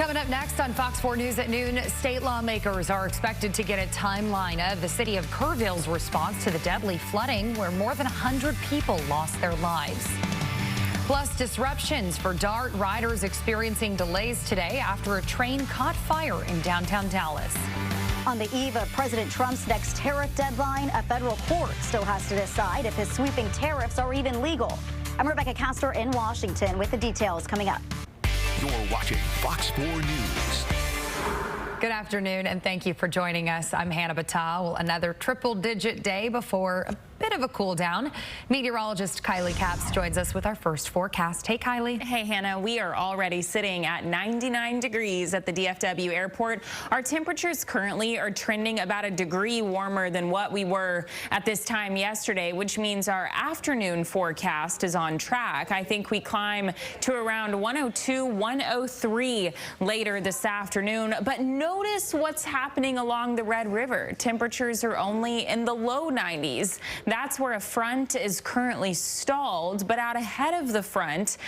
Coming up next on Fox 4 News at noon, state lawmakers are expected to get a timeline of the city of Kerrville's response to the deadly flooding where more than 100 people lost their lives. Plus, disruptions for DART riders experiencing delays today after a train caught fire in downtown Dallas. On the eve of President Trump's next tariff deadline, a federal court still has to decide if his sweeping tariffs are even legal. I'm Rebecca Castor in Washington with the details coming up. You're watching Fox 4 News. Good afternoon, and thank you for joining us. I'm Hanna Battah. Well, another triple-digit day before a bit of a cool down. Meteorologist Kylie Capps joins us with our first forecast. Hey, Kylie. Hey, Hannah. We are already sitting at 99 degrees at the DFW airport. Our temperatures currently are trending about a degree warmer than what we were at this time yesterday, which means our afternoon forecast is on track. I think we climb to around 102, 103 later this afternoon. But notice what's happening along the Red River. Temperatures are only in the low 90s. That's where a front is currently stalled, but out ahead of the front,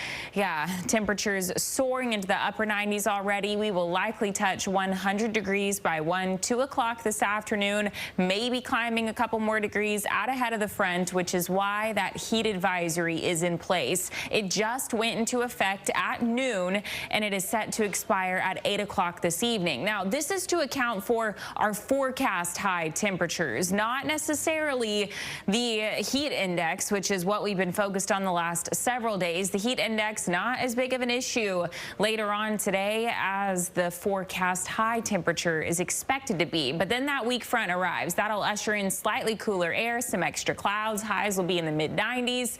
temperatures soaring into the upper 90s already. We will likely touch 100 degrees by 2 o'clock this afternoon, maybe climbing a couple more degrees out ahead of the front, which is why that heat advisory is in place. It just went into effect at noon, and it is set to expire at 8 o'clock this evening. Now, this is to account for our forecast high temperatures, not necessarily the heat index, which is what we've been focused on the last several days. The heat index not as big of an issue later on today as the forecast high temperature is expected to be. But then that weak front arrives. That'll usher in slightly cooler air, some extra clouds. Highs will be in the mid-90s.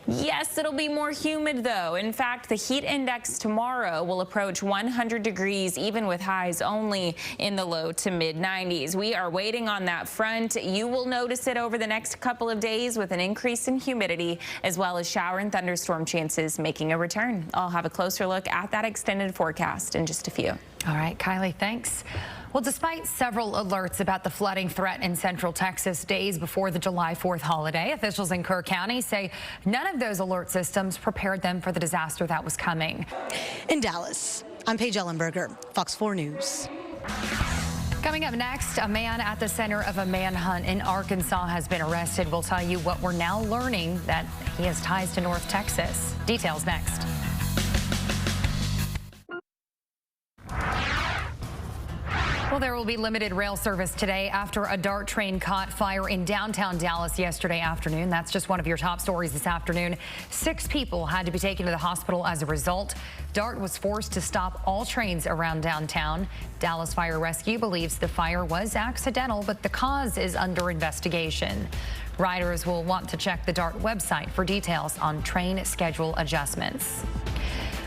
Yes, it'll be more humid, though. In fact, the heat index tomorrow will approach 100 degrees, even with highs only in the low to mid-90s. We are waiting on that front. You will notice it over the next couple of days with an increase in humidity, as well as shower and thunderstorm chances making a return. I'll have a closer look at that extended forecast in just a few. All right, Kylie, thanks. Well, despite several alerts about the flooding threat in central Texas days before the July 4th holiday, officials in Kerr County say none of those alert systems prepared them for the disaster that was coming. In Dallas, I'm Paige Ellenberger, Fox 4 News. Coming up next, a man at the center of a manhunt in Arkansas has been arrested. We'll tell you what we're now learning that he has ties to North Texas. Details next. Well, there will be limited rail service today after a DART train caught fire in downtown Dallas yesterday afternoon. That's just one of your top stories this afternoon. 6 people had to be taken to the hospital as a result. DART was forced to stop all trains around downtown. Dallas Fire Rescue believes the fire was accidental, but the cause is under investigation. Riders will want to check the DART website for details on train schedule adjustments.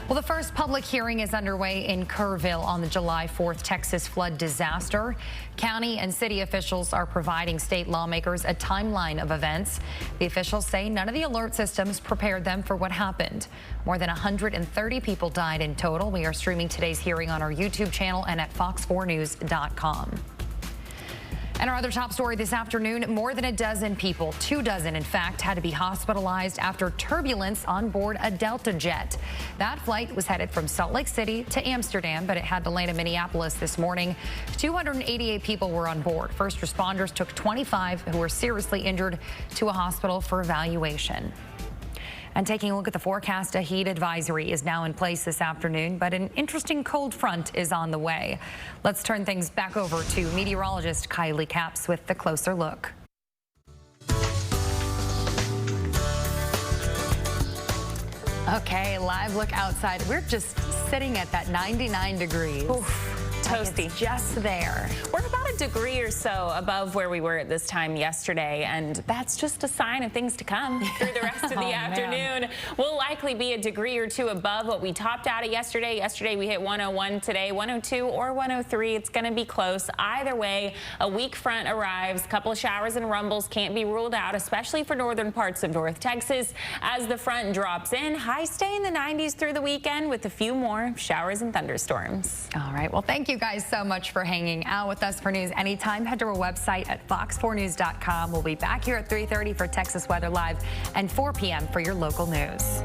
Well, the first public hearing is underway in Kerrville on the July 4th Texas flood disaster. County and city officials are providing state lawmakers a timeline of events. The officials say none of the alert systems prepared them for what happened. More than 130 people died in total. We are streaming today's hearing on our YouTube channel and at fox4news.com. And our other top story this afternoon, more than a dozen people, 24 in fact, had to be hospitalized after turbulence on board a Delta jet. That flight was headed from Salt Lake City to Amsterdam, but it had to land in Minneapolis this morning. 288 people were on board. First responders took 25 who were seriously injured to a hospital for evaluation. And taking a look at the forecast, a heat advisory is now in place this afternoon, but an interesting cold front is on the way. Let's turn things back over to meteorologist Kylie Capps with the closer look. Okay, live look outside. We're just sitting at that 99 degrees. Oof. Toasty. It's just there. We're about a degree or so above where we were at this time yesterday, and that's just a sign of things to come through the rest of the afternoon. We'll likely be a degree or two above what we topped out at yesterday. Yesterday we hit 101, today 102 or 103. It's going to be close. Either way, a weak front arrives. A couple of showers and rumbles can't be ruled out, especially for northern parts of North Texas. As the front drops in, highs stay in the 90s through the weekend with a few more showers and thunderstorms. All right. Well, thank you guys so much for hanging out with us for news anytime. Head to our website at fox4news.com. We'll be back here at 3:30 for Texas Weather Live and 4 p.m. for your local news.